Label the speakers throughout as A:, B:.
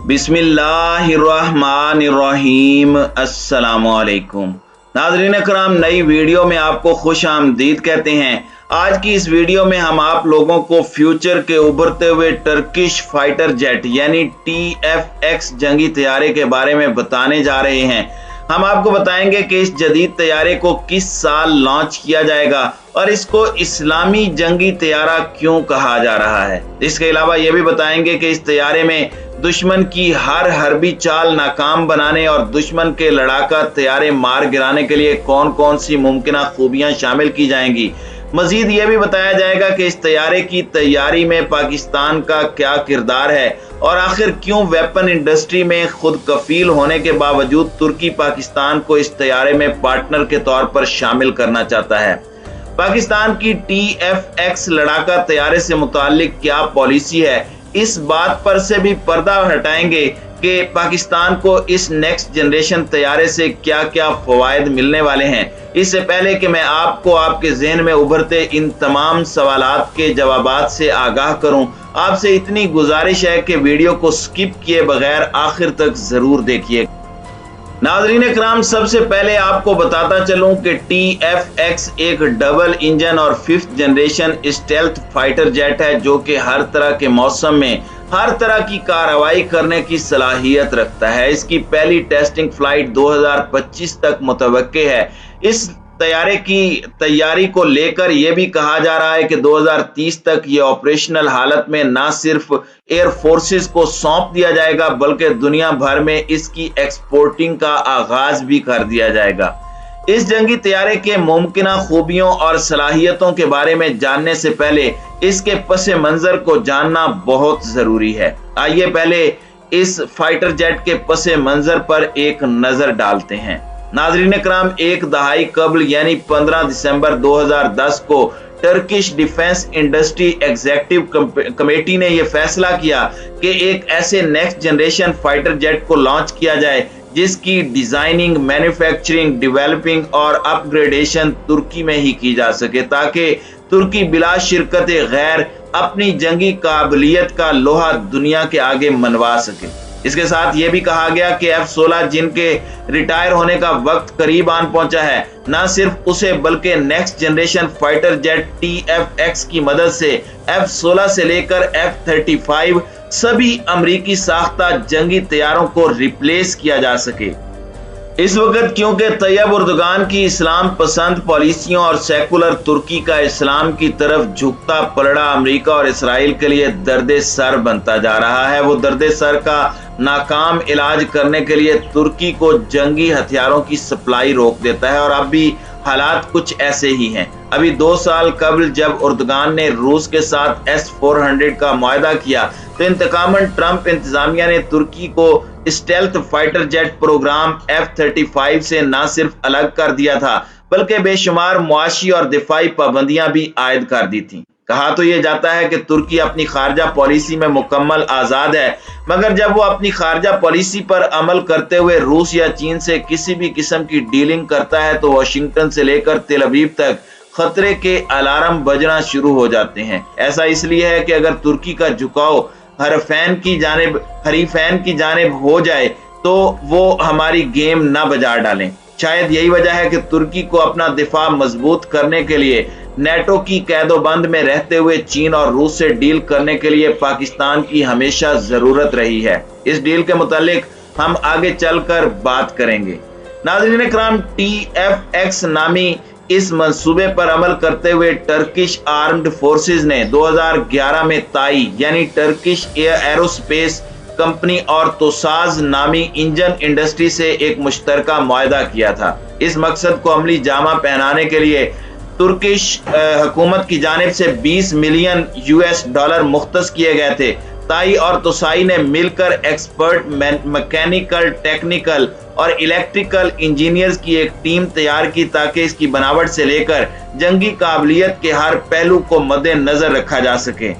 A: बिस्मिल्लाहिर्रहमानिर्रहीम। अस्सलामुअलैकुम नाज़रीन कराम, नई वीडियो में आपको खुश आमदीद कहते हैं। आज की इस वीडियो में हम आप लोगों को फ्यूचर के उभरते हुए टर्किश फाइटर जेट यानी TFX जंगी तैयारे के बारे में बताने जा रहे हैं। हम आपको बताएंगे कि इस जदीद तैयारे को किस साल लॉन्च किया जाएगा और इसको इस्लामी जंगी तैयारा क्यों कहा जा रहा है। इसके अलावा ये भी बताएंगे कि इस तैयारे में दुश्मन की हर हरबी चाल नाकाम बनाने और दुश्मन के लड़ाका तैयारे मार गिराने के लिए कौन कौन सी मुमकिन खूबियां शामिल की जाएंगी। मजीद ये भी बताया जाएगा कि इस तैयारे की तैयारी में पाकिस्तान का क्या किरदार है और आखिर क्यों वेपन इंडस्ट्री में खुद कफील होने के बावजूद तुर्की पाकिस्तान को इस तैयारे में पार्टनर के तौर पर शामिल करना चाहता है। पाकिस्तान की TFX लड़ाका तैयारे से मुताल्लिक क्या पॉलिसी है, इस बात पर से भी पर्दा हटाएंगे कि पाकिस्तान को इस नेक्स्ट जनरेशन तैयारे से क्या क्या फवायद मिलने वाले हैं। इससे पहले कि मैं आपको आपके ज़हन में उभरते इन तमाम सवालात के जवाबात से आगाह करूं, आपसे इतनी गुजारिश है कि वीडियो को स्किप किए बगैर आखिर तक जरूर देखिए। नाज़रीन इकराम, सबसे पहले आपको बताता चलूं कि TFX एक डबल इंजन और 5th generation stealth fighter jet है जो कि हर तरह के मौसम में हर तरह की कार्रवाई करने की सलाहियत रखता है। इसकी पहली टेस्टिंग फ्लाइट 2025 तक मुतवक्के है। इस तैयारे की तैयारी को लेकर यह भी कहा जा रहा है कि 2030 तक ये ऑपरेशनल हालत में ना सिर्फ एयर फोर्सेस को सौंप दिया जाएगा बल्कि दुनिया भर में इसकी एक्सपोर्टिंग का आगाज भी कर दिया जाएगा। इस जंगी तैयारे के मुमकिन खूबियों और सलाहियतों के बारे में जानने से पहले इसके पसे मंजर को जानना बहुत जरूरी है। आइए पहले इस फाइटर जेट के पसे मंजर पर एक नजर डालते हैं। नाज़रीन कराम, एक दहाई कबल यानी 15 दिसंबर 2010 को Turkish defence industry executive committee ने यह फैसला किया कि एक ऐसे नेक्स्ट जनरेशन फाइटर जेट को लॉन्च किया जाए जिसकी डिजाइनिंग, मैन्युफैक्चरिंग, डेवलपिंग और अपग्रेडेशन तुर्की में ही की जा सके ताकि तुर्की बिला शिरकत गैर अपनी जंगी काबिलियत का लोहा दुनिया के आगे मनवा सके। इसके साथ यह भी कहा गया कि F-16 जिनके रिटायर होने का वक्त करीब आन पहुंचा है, न सिर्फ उसे बल्कि next generation fighter jet TFX की मदद से F-16 से लेकर F-35 सभी अमरीकी साख्ता जंगी तैयारों को रिप्लेस किया जा सके। इस वक्त क्योंकि तैयब उर्दुगान की इस्लाम पसंद पॉलिसियों और सेकुलर तुर्की का इस्लाम की तरफ झुकता पलड़ा अमेरिका और इसराइल के लिए दर्द सर बनता जा रहा है। वो दर्द सर का नाकाम इलाज करने के लिए तुर्की को जंगी हथियारों की सप्लाई रोक देता है और अब भी हालात कुछ ऐसे ही हैं। अभी 2 साल कबल जब उर्दुगान ने रूस के साथ S-400 का मुआहदा किया तो इंतकामन ट्रंप इंतजामिया ने तुर्की को stealth fighter jet programme F-35 से न सिर्फ अलग कर दिया था बल्कि बेशुमार मुआशी और दिफाई पाबंदियां भी आयद कर दी थी। कहा तो यह जाता है कि तुर्की अपनी खारजा पॉलिसी में मुकम्मल आजाद है, मगर जब वो अपनी खारजा पॉलिसी पर अमल करते हुए रूस या चीन से किसी भी किस्म की डीलिंग करता है तो वाशिंगटन से लेकर तेल अवीव तक खतरे के अलार्म बजना शुरू हो जाते हैं। ऐसा इसलिए है कि अगर तुर्की का झुकाव हरीफैन की जानिब हो जाए तो वो हमारी गेम ना बजा डालें। शायद यही वजह है कि तुर्की को अपना दिफा मजबूत करने के लिए नेटो की कैदोबंद में रहते हुए चीन और रूस से डील करने के लिए पाकिस्तान की हमेशा जरूरत रही है। इस डील के मुतालिक हम आगे चलकर बात करेंगे। नाज़रीन कराम, TFX नामी इस मंसूबे पर अमल करते हुए टर्किश आर्म्ड फोर्सेस ने 2011 में ताई यानी टर्किश एरोस्पेस कंपनी और तोसाज नामी इंजन इंडस्ट्री से एक मुश्तरका मुआहदा किया था। इस मकसद को अमली जामा पहनाने के लिए तुर्किश हुकूमत की जानिब से $20 मिलियन मुख्तस किए गए थे। ताई और तोसाई ने मिलकर एक्सपर्ट मैकेनिकल, टेक्निकल और इलेक्ट्रिकल इंजीनियर्स की एक टीम तैयार की ताकि इसकी बनावट से लेकर जंगी काबिलियत के हर पहलू को मद्देनजर रखा जा सके।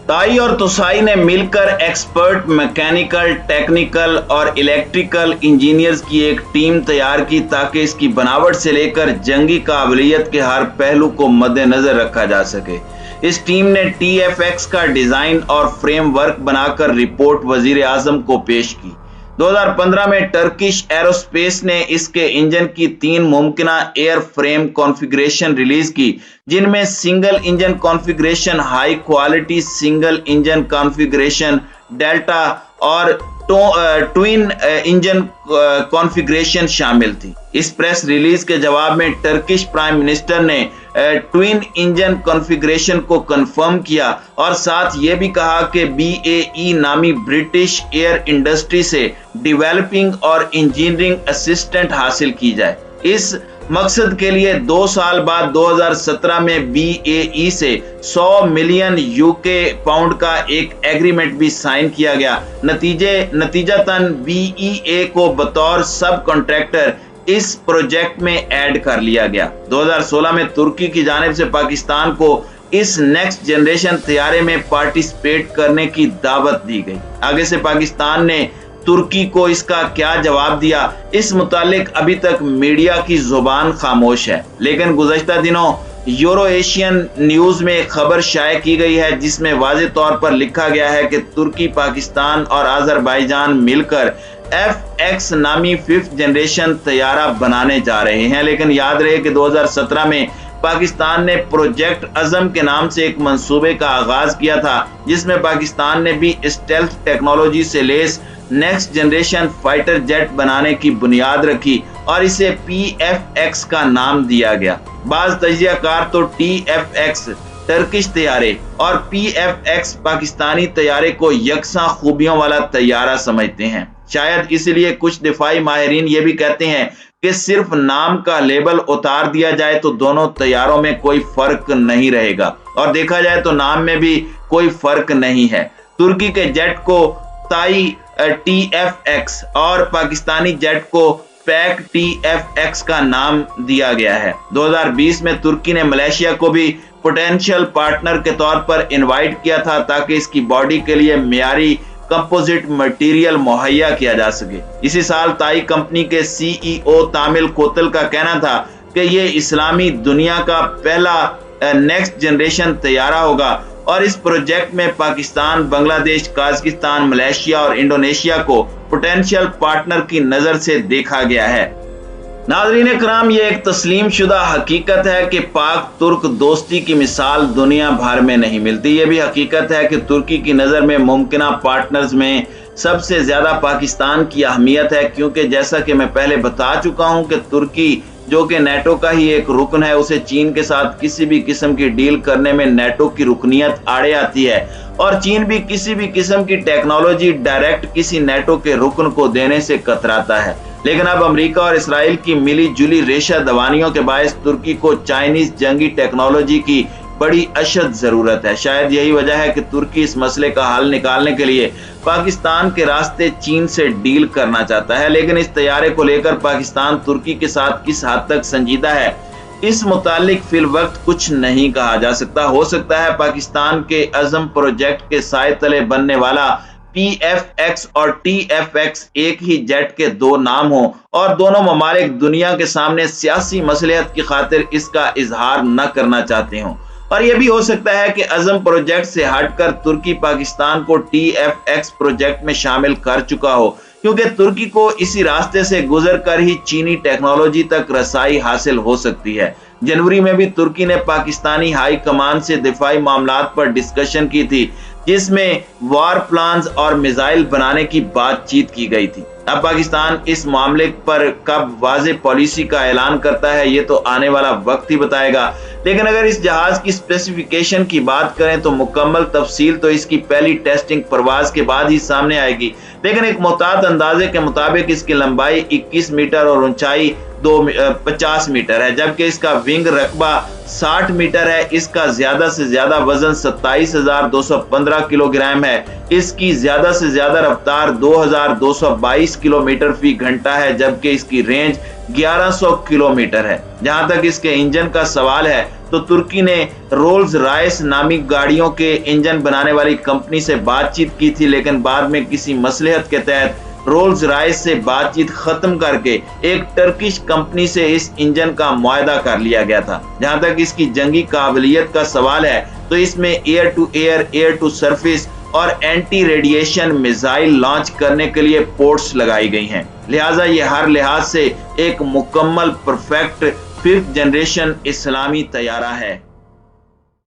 A: ताई और तोसाई ने मिलकर एक्सपर्ट मैकेनिकल, टेक्निकल और इलेक्ट्रिकल इंजीनियर्स की एक टीम तैयार की ताकि इसकी बनावट से लेकर जंगी काबिलियत के हर पहलू को मद्देनजर रखा जा सके। इस टीम ने TFX का डिजाइन और फ्रेम वर्क बनाकर रिपोर्ट वजीर आजम को पेश की। 2015 में टर्किश एरोस्पेस ने इसके इंजन की 3 मुमकिना एयर फ्रेम कॉन्फ़िगरेशन रिलीज की, जिनमें single engine configuration, high quality single engine configuration, delta और ट्विन इंजन कॉन्फ़िगरेशन शामिल थी। इस प्रेस रिलीज के जवाब में टर्किश प्राइम मिनिस्टर ने ट्विन इंजन कॉन्फ़िगरेशन को कंफर्म किया और साथ ये भी कहा कि BAE नामी ब्रिटिश एयर इंडस्ट्री से डेवलपिंग और इंजीनियरिंग असिस्टेंट हासिल की जाए। इस मकसद के लिए 2 साल बाद 2017 में BAE से 100 मिलियन UK पाउंड का एक एग्रीमेंट भी साइन किया गया। नतीजतन BEA को बतौर सब कॉन्ट्रैक्टर इस प्रोजेक्ट में ऐड कर लिया गया। 2016 में तुर्की की जानिब से पाकिस्तान को इस नेक्स्ट जनरेशन तैयारे में पार्टिसिपेट करने की दावत दी गई। आगे से पाकिस्तान ने तुर्की को इसका क्या जवाब दिया, इस मुतालिक अभी तक मीडिया की जुबान खामोश है। लेकिन गुज़श्ता दिनों यूरो एशियन न्यूज में एक खबर शाये की गई है जिसमें वाज़ेह तौर पर लिखा गया है कि तुर्की, पाकिस्तान और अज़रबैजान मिलकर FX नामी 5th जनरेशन तैयारा बनाने जा रहे हैं। लेकिन याद रहे कि 2017 में पाकिस्तान ने प्रोजेक्ट अज़म के नाम से एक मंसूबे का आगाज किया था, जिसमें पाकिस्तान ने भी स्टेल्थ टेक्नोलॉजी से less next generation fighter jet बनाने की बुनियाद रखी और इसे PFX का नाम दिया गया। बाज़ तजियाकार तो TFX टर्किश तैयारे और PFX पाकिस्तानी तैयारे को यकसा खूबियों वाला तैयारा समझते हैं। शायद इसलिए कुछ दिफाई माहिरीन ये भी कहते हैं कि सिर्फ नाम का लेबल उतार दिया जाए तो दोनों तैयारों में कोई फर्क नहीं रहेगा, और देखा जाए तो नाम में भी कोई फर्क नहीं है। तुर्की के जेट को ताई TFX और पाकिस्तानी जेट को पैक TFX का नाम दिया गया है। 2020 में तुर्की ने मलेशिया को भी पोटेंशियल पार्टनर के तौर पर इनवाइट किया था ताकि इसकी बॉडी के लिए मियारी कंपोजिट मटेरियल मुहैया किया जा सके। इसी साल ताई कंपनी के CEO तामिल कोतल का कहना था कि ये इस्लामी दुनिया का पहला नेक्स्ट जनरेशन तैयारा होगा और इस प्रोजेक्ट में पाकिस्तान, बांग्लादेश, काज़ाकिस्तान, मलेशिया और इंडोनेशिया को पोटेंशियल पार्टनर की नजर से देखा गया है। नाज़रीन इकराम, ये एक तस्लीम शुदा हकीकत है कि पाक तुर्क दोस्ती की मिसाल दुनिया भर में नहीं मिलती। ये भी हकीकत है कि तुर्की की नज़र में मुमकिना पार्टनर्स में सबसे ज़्यादा पाकिस्तान की अहमियत है, क्योंकि जैसा कि मैं पहले बता चुका हूँ कि तुर्की जो कि नेटो का ही एक रुकन है, उसे चीन के साथ किसी भी किस्म की डील करने में नेटो की रुकनियत आड़े आती है और चीन भी किसी भी किस्म की टेक्नोलॉजी डायरेक्ट किसी नेटो के रुकन को देने से कतराता है। लेकिन अब अमेरिका और इसराइल की मिली जुली रेशा दवानियों के बायस तुर्की को चाइनीज जंगी टेक्नोलॉजी की बड़ी अशद जरूरत है। शायद यही वजह है कि तुर्की इस मसले का हल निकालने के लिए पाकिस्तान के रास्ते चीन से डील करना चाहता है। लेकिन इस तैयारे को लेकर पाकिस्तान तुर्की के साथ किस हद तक संजीदा है, इस मुतालिक फिल वक्त कुछ नहीं कहा जा सकता। हो सकता है पाकिस्तान के अज़म प्रोजेक्ट के साए तले बनने वाला PFX और TFX एक ही जेट के 2 नाम हो और दोनों ममालिक दुनिया के सामने सियासी मसलहत की खातिर इसका इजहार न करना चाहते हों। और यह भी हो सकता है कि अज़म प्रोजेक्ट से हटकर तुर्की पाकिस्तान को TFX प्रोजेक्ट में शामिल कर चुका हो, क्योंकि तुर्की को इसी रास्ते से गुजर कर ही चीनी टेक्नोलॉजी तक रसाई हासिल हो सकती है। जनवरी में भी तुर्की ने पाकिस्तानी हाई कमान से दिफाई मामलात पर डिस्कशन की थी, जिसमें वार प्लान्स और मिसाइल बनाने की बातचीत की गई थी। अब पाकिस्तान इस मामले पर कब वाज़ेह पॉलिसी का ऐलान करता है, ये तो आने वाला वक्त ही बताएगा। लेकिन अगर इस जहाज की स्पेसिफिकेशन की बात करें तो मुकम्मल तफसील तो इसकी पहली टेस्टिंग परवाज के बाद ही सामने आएगी। लेकिन एक मुताद अंदाजे के मुताबिक इसकी लंबाई 21 मीटर और ऊंचाई 50 मीटर है, जबकि इसका विंग रकबा 60 मीटर है। इसका ज्यादा से ज्यादा वजन 27,215 किलोग्राम है। इसकी ज्यादा से ज्यादा रफ्तार 2,222 किलोमीटर फी घंटा है, जबकि इसकी रेंज 1100 किलोमीटर है। जहां तक इसके इंजन का सवाल है तो तुर्की ने रोल्स रॉयस नामी गाड़ियों के इंजन बनाने वाली कंपनी से बातचीत की थी, लेकिन बाद में किसी मसलहत के तहत रोल्स रॉयस से बातचीत खत्म करके एक टर्किश कंपनी से इस इंजन का मुआहदा कर लिया गया था। जहां तक इसकी जंगी काबिलियत का सवाल है तो इसमें air to air, air to surface और एंटी रेडिएशन मिसाइल लॉन्च करने के लिए पोर्ट्स लगाई गई हैं। लिहाजा ये हर लिहाज से एक मुकम्मल परफेक्ट 5th जनरेशन इस्लामी तैयारा है।